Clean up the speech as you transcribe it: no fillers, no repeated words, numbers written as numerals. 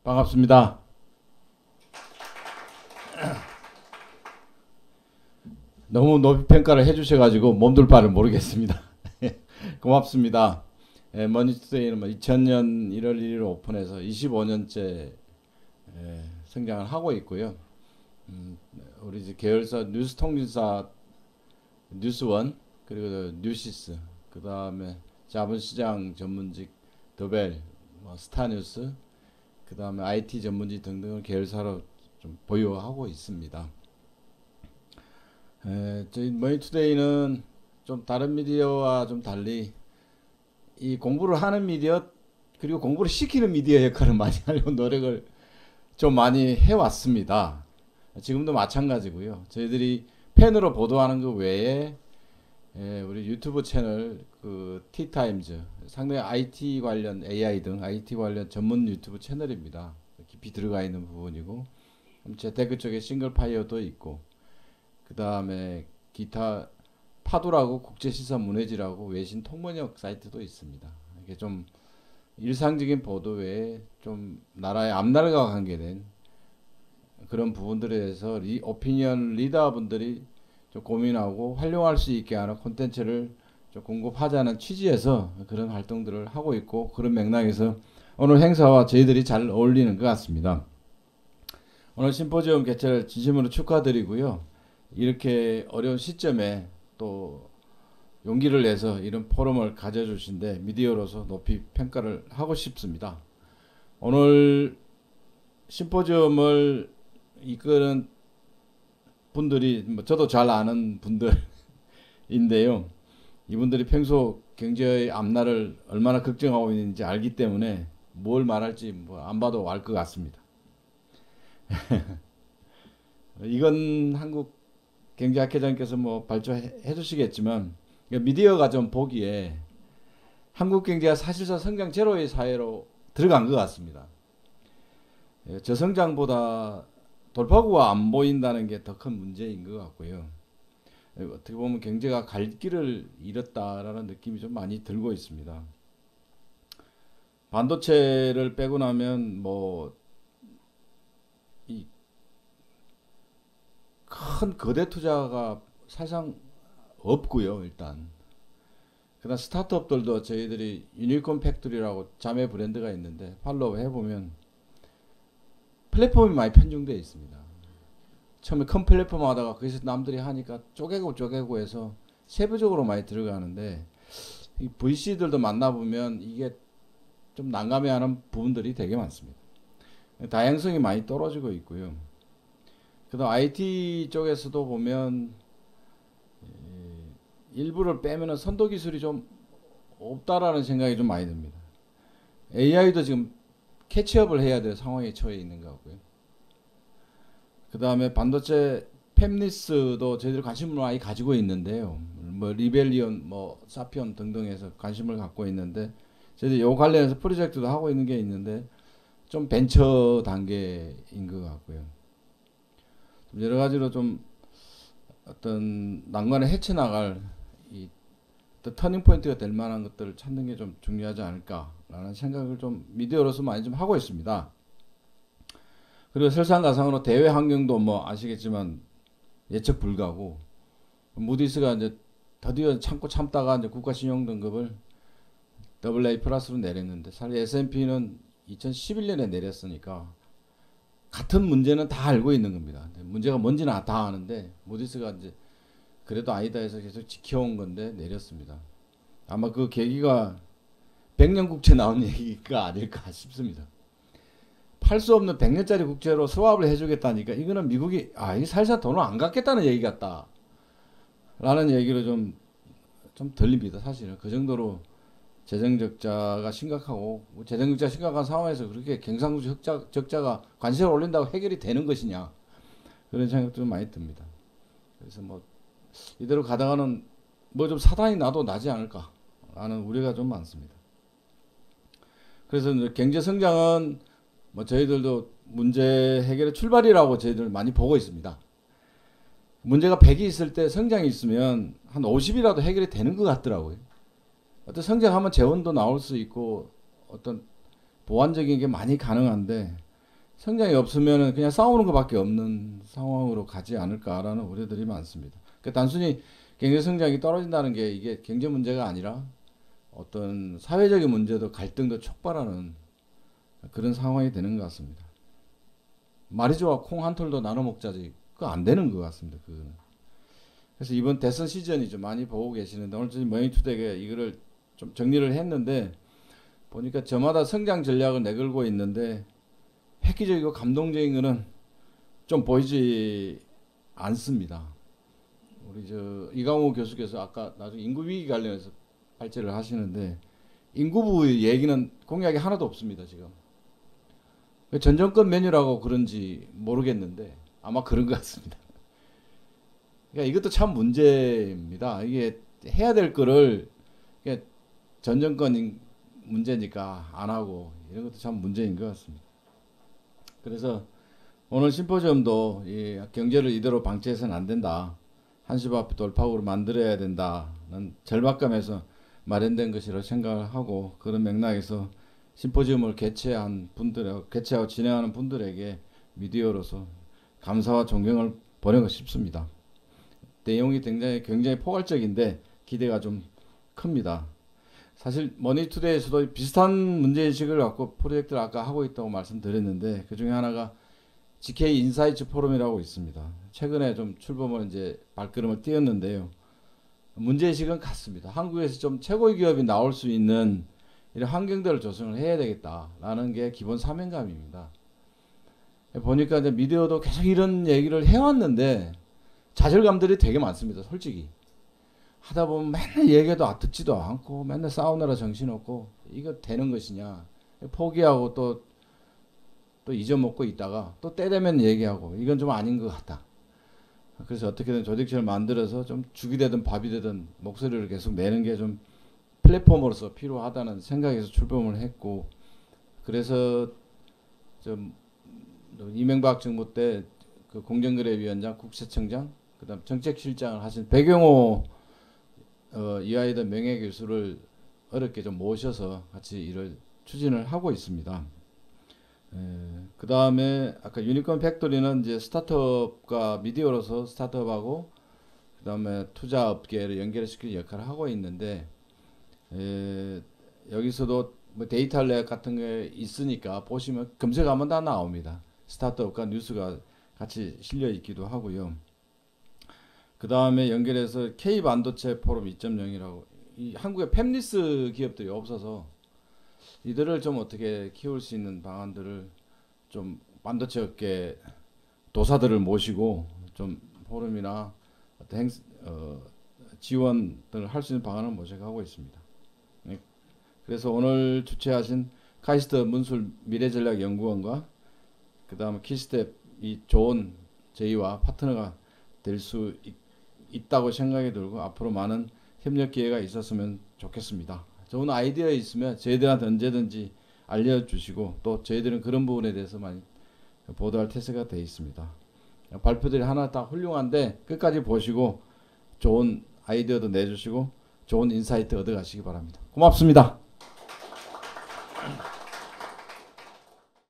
반갑습니다. 너무 높이 평가를 해주셔가지고 몸둘 바를 모르겠습니다. 고맙습니다. 머니투데이는 2000년 1월 1일 오픈해서 25년째 성장을 하고 있고요. 우리 이제 계열사 뉴스통신사 뉴스원, 그리고 뉴시스, 그 다음에 자본시장 전문직 더벨, 스타뉴스, 그 다음에 IT 전문직 등등을 계열사로 좀 보유하고 있습니다. 저희 머니투데이는 좀 다른 미디어와 좀 달리 이 공부를 하는 미디어, 그리고 공부를 시키는 미디어 역할을 많이 하려고 노력을 좀 많이 해왔습니다. 지금도 마찬가지고요. 저희들이 펜으로 보도하는 것 외에 우리 유튜브 채널 그 티타임즈, 상당히 IT 관련 AI 등 IT 관련 전문 유튜브 채널입니다. 깊이 들어가 있는 부분이고, 재테크 쪽에 싱글파이어도 있고, 그 다음에 기타 파도라고 국제시사 문해지라고 외신 통번역 사이트도 있습니다. 이게 좀 일상적인 보도 외에 좀 나라의 앞날과 관계된 그런 부분들에 대해서 오피니언 리더분들이 좀 고민하고 활용할 수 있게 하는 콘텐츠를 좀 공급하자는 취지에서 그런 활동들을 하고 있고, 그런 맥락에서 오늘 행사와 저희들이 잘 어울리는 것 같습니다. 오늘 심포지엄 개최를 진심으로 축하드리고요. 이렇게 어려운 시점에 또 용기를 내서 이런 포럼을 가져주신데 미디어로서 높이 평가를 하고 싶습니다. 오늘 심포지엄을 이끄는 분들이 저도 잘 아는 분들인데요. 이분들이 평소 경제의 앞날을 얼마나 걱정하고 있는지 알기 때문에 뭘 말할지 안 봐도 알 것 같습니다. 이건 한국 경제학회장께서 발표해 주시겠지만, 미디어가 좀 보기에 한국 경제가 사실상 성장 제로의 사회로 들어간 것 같습니다. 저성장보다 돌파구가 안 보인다는 게 더 큰 문제인 것 같고요. 어떻게 보면 경제가 갈 길을 잃었다라는 느낌이 좀 많이 들고 있습니다. 반도체를 빼고 나면 이 큰 거대 투자가 사실상 없고요. 일단 그다음 스타트업들도 저희들이 유니콘 팩토리라고 자매 브랜드가 있는데 팔로우 해보면 플랫폼이 많이 편중되어 있습니다. 처음에 큰 플랫폼 하다가 거기서 남들이 하니까 쪼개고 해서 세부적으로 많이 들어가는데, 이 VC들도 만나보면 이게 좀 난감해하는 부분들이 되게 많습니다. 다양성이 많이 떨어지고 있고요. 그 다음 IT 쪽에서도 보면 일부를 빼면은 선도 기술이 좀 없다라는 생각이 좀 많이 듭니다. AI도 지금 캐치업을 해야 될 상황에 처해 있는 것 같고요. 그 다음에 반도체 팹리스도 저희들 관심을 많이 가지고 있는데요. 리벨리온, 사피온 등등에서 관심을 갖고 있는데, 저희들 이 관련해서 프로젝트도 하고 있는 게 있는데 좀 벤처 단계인 것 같고요. 여러 가지로 좀 어떤 난관을 헤쳐나갈 이 터닝 포인트가 될 만한 것들을 찾는 게 좀 중요하지 않을까라는 생각을 좀 미디어로서 많이 좀 하고 있습니다. 그리고 설상가상으로 대외 환경도 아시겠지만 예측 불가고, 무디스가 이제 드디어 참다가 이제 국가 신용 등급을 AA 플러스로 내렸는데, 사실 S&P는 2011년에 내렸으니까 같은 문제는 다 알고 있는 겁니다. 문제가 뭔지는 다 아는데 무디스가 이제 그래도 아니다 해서 계속 지켜온 건데 내렸습니다. 아마 그 계기가 100년 국채 나온 얘기가 아닐까 싶습니다. 팔 수 없는 100년짜리 국채로 스왑을 해주겠다니까, 이거는 미국이 이 살살 돈을 안 갚겠다는 얘기 같다 라는 얘기로 좀 들립니다. 사실은 그 정도로 재정적자가 심각하고, 재정적자 심각한 상황에서 그렇게 경상국지 적자가 관세를 올린다고 해결이 되는 것이냐, 그런 생각도 좀 많이 듭니다. 그래서 이대로 가다가는 좀 사단이 나도 나지 않을까 라는 우려가 좀 많습니다. 그래서 경제 성장은 저희들도 문제 해결의 출발이라고 저희들 많이 보고 있습니다. 문제가 100이 있을 때 성장이 있으면 한 50이라도 해결이 되는 것 같더라고요. 어떤 성장하면 재원도 나올 수 있고 어떤 보완적인 게 많이 가능한데, 성장이 없으면 그냥 싸우는 것밖에 없는 상황으로 가지 않을까라는 우려들이 많습니다. 그러니까 단순히 경제 성장이 떨어진다는 게 이게 경제 문제가 아니라 어떤 사회적인 문제도 갈등도 촉발하는 그런 상황이 되는 것 같습니다. 말이 좋아 콩 한 톨도 나눠 먹자지 그거 안 되는 것 같습니다. 그거는. 그래서 이번 대선 시즌이 좀 많이 보고 계시는데 오늘 저희 머니투데이가 이거를 좀 정리를 했는데 보니까 저마다 성장 전략을 내걸고 있는데 획기적이고 감동적인 거는 좀 보이지 않습니다. 우리 저 이강호 교수께서 아까 나중에 인구 위기 관련해서 발제를 하시는데 인구부 얘기는 공약이 하나도 없습니다. 지금 전 정권 메뉴라고 그런지 모르겠는데 아마 그런 것 같습니다. 그러니까 이것도 참 문제입니다. 이게 해야 될 거를 전 정권 문제니까 안 하고 이런 것도 참 문제인 것 같습니다. 그래서 오늘 심포지엄도 이 경제를 이대로 방치해서는 안 된다. 한시브 앞 돌파구로 만들어야 된다는 절박감에서 마련된 것이라고 생각을 하고 그런 맥락에서 심포지엄을 개최하고 진행하는 분들에게 미디어로서 감사와 존경을 보내고 싶습니다. 내용이 굉장히 포괄적인데 기대가 좀 큽니다. 사실 머니투데이에서도 비슷한 문제인식을 갖고 프로젝트를 아까 하고 있다고 말씀드렸는데 그 중에 하나가 GK 인사이트 포럼이라고 있습니다. 최근에 좀 출범을 이제 발걸음을 띄었는데요. 문제인식은 같습니다. 한국에서 좀 최고의 기업이 나올 수 있는 이런 환경들을 조성을 해야 되겠다라는 게 기본 사명감입니다. 보니까 이제 미디어도 계속 이런 얘기를 해왔는데 좌절감들이 되게 많습니다. 솔직히. 하다 보면 맨날 얘기해도 듣지도 않고 맨날 싸우느라 정신없고 이거 되는 것이냐 포기하고 또 잊어먹고 있다가 또 때 되면 얘기하고 이건 좀 아닌 것 같다. 그래서 어떻게든 조직체를 만들어서 좀 죽이 되든 밥이 되든 목소리를 계속 내는 게 좀 플랫폼으로서 필요하다는 생각에서 출범을 했고 그래서 좀 이명박 정부 때 그 공정거래위원장, 국세청장, 그다음 정책실장을 하신 배경호 이화여대 명예교수를 어렵게 좀 모셔서 같이 일을 추진을 하고 있습니다. 그 다음에 아까 유니콘 팩토리는 이제 스타트업과 미디어로서 스타트업하고 그 다음에 투자업계를 연결시키는 역할을 하고 있는데 여기서도 뭐 데이터랩 같은 게 있으니까 보시면 검색하면 다 나옵니다. 스타트업과 뉴스가 같이 실려 있기도 하고요. 그 다음에 연결해서 K반도체 포럼 2.0이라고 이 한국에 팹리스 기업들이 없어서 이들을 좀 어떻게 키울 수 있는 방안들을 좀 반도체 업계 도사들을 모시고 좀 포럼이나 어떤 지원을 할 수 있는 방안을 모색하고 있습니다. 그래서 오늘 주최하신 카이스트 문술 미래전략연구원과 그 다음에 키스텝 이 좋은 저희와 파트너가 될 수 있다고 생각이 들고 앞으로 많은 협력 기회가 있었으면 좋겠습니다. 좋은 아이디어 있으면 저희들한테 언제든지 알려주시고 또 저희들은 그런 부분에 대해서 많이 보도할 태세가 되어 있습니다. 발표들이 하나 다 훌륭한데 끝까지 보시고 좋은 아이디어도 내주시고 좋은 인사이트 얻어가시기 바랍니다. 고맙습니다.